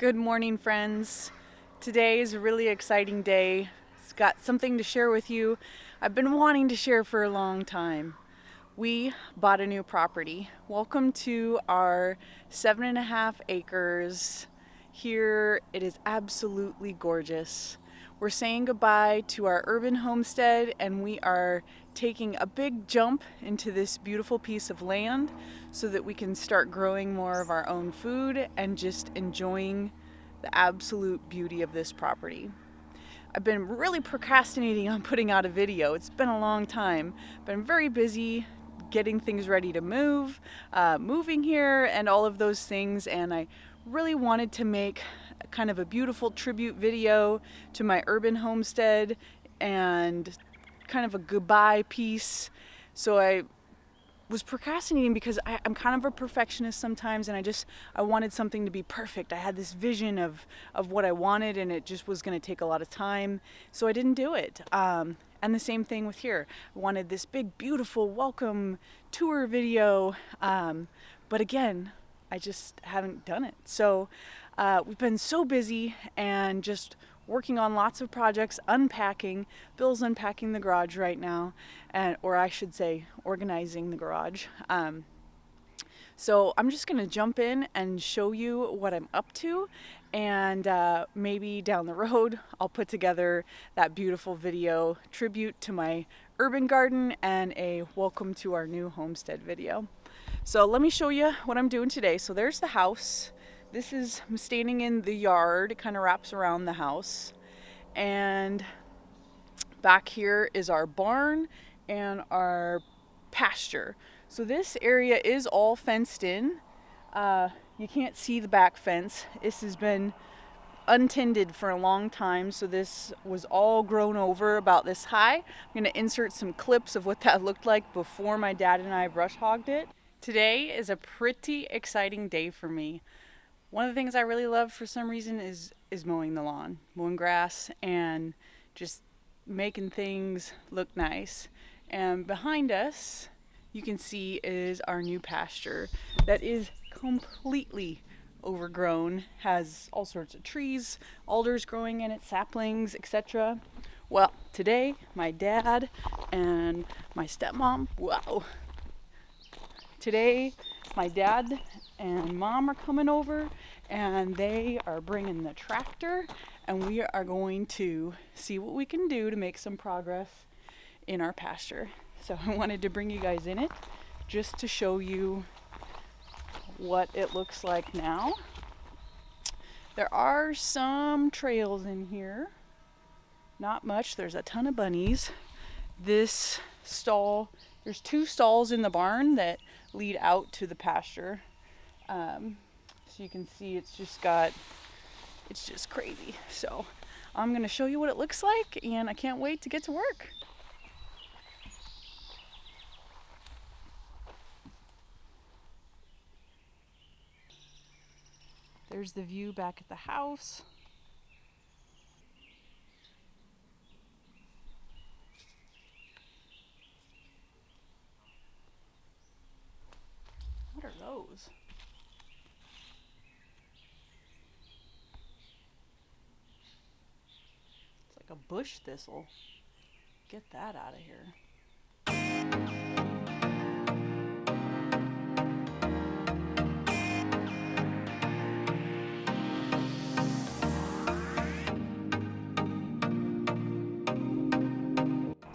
Good morning, friends. Today is a really exciting day. It's got something to share with you I've been wanting to share for a long time. We bought a new property. Welcome to our 7.5 acres. Here it is absolutely gorgeous. We're saying goodbye to our urban homestead and we are taking a big jump into this beautiful piece of land so that we can start growing more of our own food and just enjoying the absolute beauty of this property. I've been really procrastinating on putting out a video. It's been a long time. Been very busy getting things ready to move, moving here and all of those things, and I really wanted to make kind of a beautiful tribute video to my urban homestead and kind of a goodbye piece. So I was procrastinating because I'm kind of a perfectionist sometimes, and I wanted something to be perfect. I had this vision of what I wanted, and it just was going to take a lot of time, so I didn't do it. And the same thing with here. I wanted this big, beautiful welcome tour video, but again, I just haven't done it. So we've been so busy and just working on lots of projects, unpacking. Bill's unpacking the garage right now, or I should say organizing the garage. So I'm just gonna jump in and show you what I'm up to, and maybe down the road I'll put together that beautiful video tribute to my urban garden and a welcome to our new homestead video. So let me show you what I'm doing today. So there's the house. I'm standing in the yard. It kind of wraps around the house. And back here is our barn and our pasture. So this area is all fenced in. You can't see the back fence. This has been untended for a long time, so this was all grown over about this high. I'm going to insert some clips of what that looked like before my dad and I brush hogged it. Today is a pretty exciting day for me. One of the things I really love for some reason is mowing the lawn, mowing grass, and just making things look nice. And behind us, you can see, is our new pasture that is completely overgrown, has all sorts of trees, alders growing in it, saplings, etc. Well, today my dad and my stepmom, Today my dad and mom are coming over and they are bringing the tractor, and we are going to see what we can do to make some progress in our pasture. So I wanted to bring you guys in it just to show you what it looks like now. There are some trails in here. Not much. There's a ton of bunnies. This stall, there's 2 stalls in the barn that lead out to the pasture. So you can see it's just crazy. So I'm going to show you what it looks like, and I can't wait to get to work. There's the view back at the house. What are those? It's like a bush thistle. Get that out of here.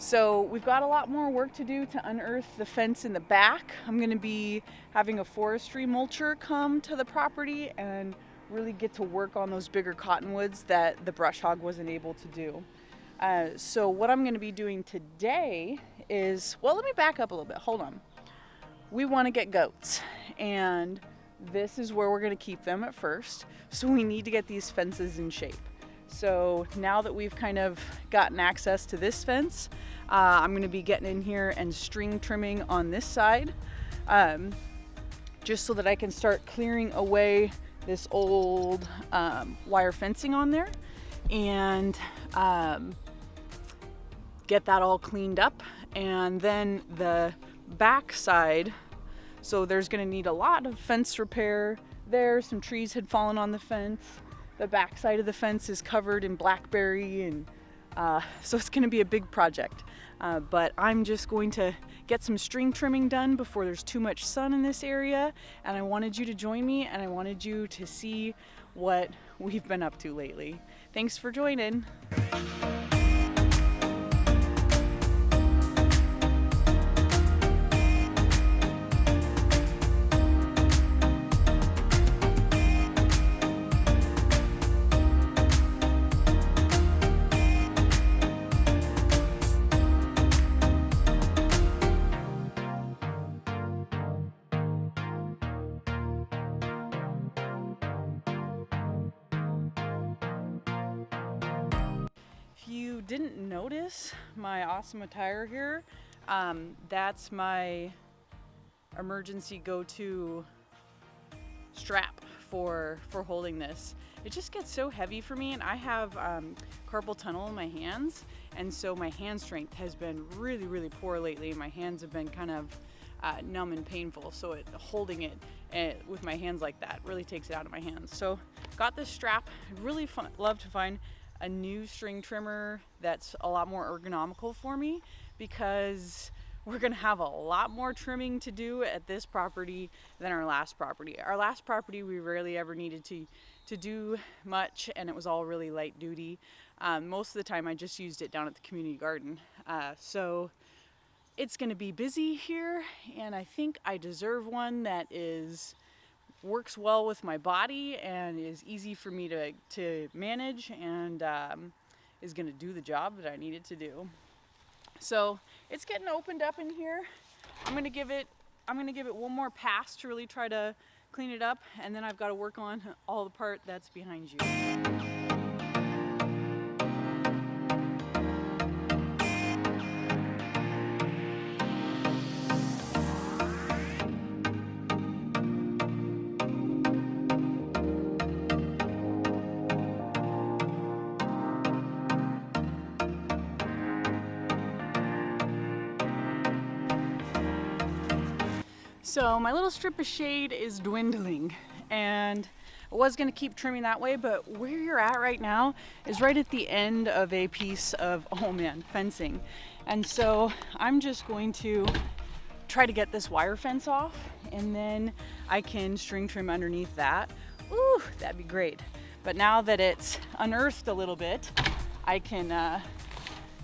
So we've got a lot more work to do to unearth the fence in the back. I'm going to be having a forestry mulcher come to the property and really get to work on those bigger cottonwoods that the brush hog wasn't able to do. So what I'm going to be doing today is, well, let me back up a little bit. Hold on. We want to get goats, and this is where we're going to keep them at first. So we need to get these fences in shape. So now that we've kind of gotten access to this fence, I'm going to be getting in here and string trimming on this side, just so that I can start clearing away this old wire fencing on there and get that all cleaned up. And then the back side, so there's going to need a lot of fence repair there. Some trees had fallen on the fence. the back side of the fence is covered in blackberry, and so it's going to be a big project. But I'm just going to get some string trimming done before there's too much sun in this area, and I wanted you to join me, and I wanted you to see what we've been up to lately. Thanks for joining. If you didn't notice my awesome attire here, that's my emergency go-to strap for holding this. It just gets so heavy for me, and I have carpal tunnel in my hands, and so my hand strength has been really poor lately. My hands have been kind of numb and painful, so holding it with my hands like that really takes it out of my hands. So got this strap. I'd really love to find a new string trimmer that's a lot more ergonomical for me, because we're gonna have a lot more trimming to do at this property than our last property. Our last property, we rarely ever needed to do much, and it was all really light duty. Most of the time I just used it down at the community garden. So it's gonna be busy here, and I think I deserve one that works well with my body and is easy for me to manage, and is going to do the job that I need it to do. So it's getting opened up in here. I'm going to give it one more pass to really try to clean it up, and then I've got to work on all the part that's behind you. So my little strip of shade is dwindling, and I was going to keep trimming that way, but where you're at right now is right at the end of a piece of, fencing. And so I'm just going to try to get this wire fence off, and then I can string trim underneath that. Ooh, that'd be great. But now that it's unearthed a little bit, I can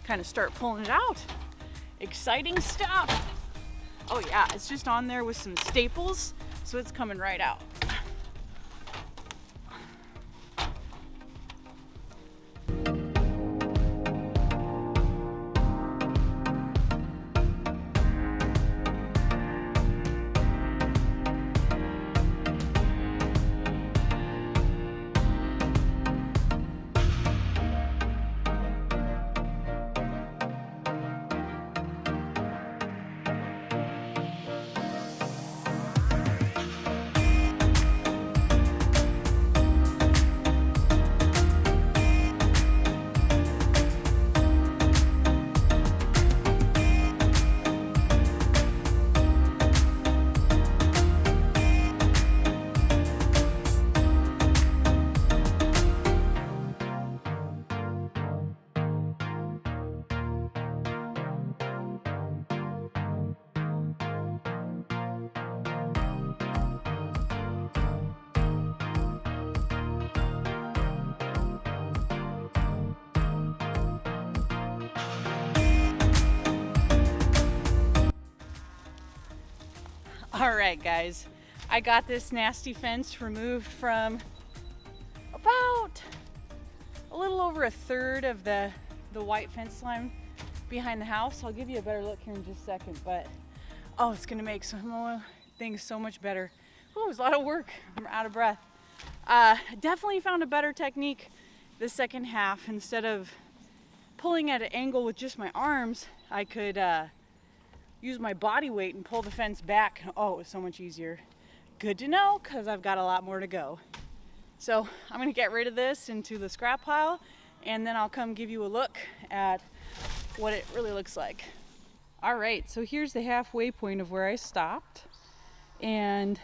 kind of start pulling it out. Exciting stuff. Oh yeah, it's just on there with some staples, so it's coming right out. All right, guys, I got this nasty fence removed from about a little over a third of the white fence line behind the house. I'll give you a better look here in just a second, but it's gonna make some things so much better. Oh, it was a lot of work. I'm out of breath. Definitely found a better technique the second half. Instead of pulling at an angle with just my arms, I could use my body weight and pull the fence back. Oh, it was so much easier. Good to know, because I've got a lot more to go. So I'm gonna get rid of this into the scrap pile, and then I'll come give you a look at what it really looks like. All right, so here's the halfway point of where I stopped, and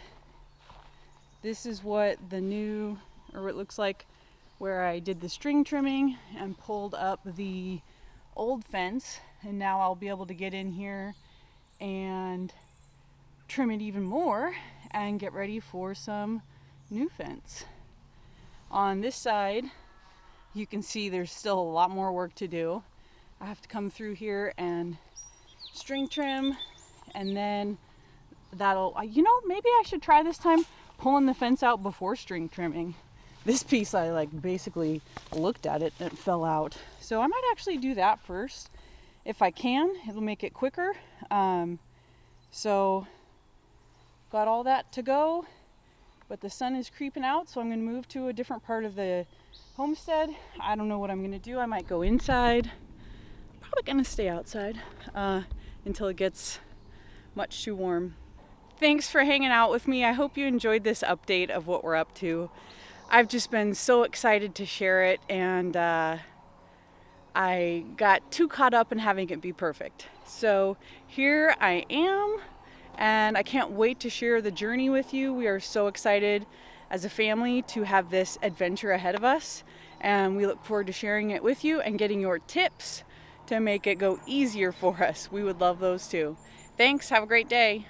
this is what the new, or what looks like where I did the string trimming and pulled up the old fence, and now I'll be able to get in here and trim it even more and get ready for some new fence. On this side, you can see there's still a lot more work to do. I have to come through here and string trim, and then that'll, maybe I should try this time pulling the fence out before string trimming. This piece, I basically looked at it and it fell out. So I might actually do that first. If I can, it'll make it quicker. So got all that to go, but the sun is creeping out, so I'm gonna move to a different part of the homestead. I don't know what I'm gonna do. I might go inside. Probably gonna stay outside until it gets much too warm. Thanks for hanging out with me. I hope you enjoyed this update of what we're up to. I've just been so excited to share it, and I got too caught up in having it be perfect. So here I am, and I can't wait to share the journey with you. We are so excited as a family to have this adventure ahead of us, and we look forward to sharing it with you and getting your tips to make it go easier for us. We would love those too. Thanks. Have a great day.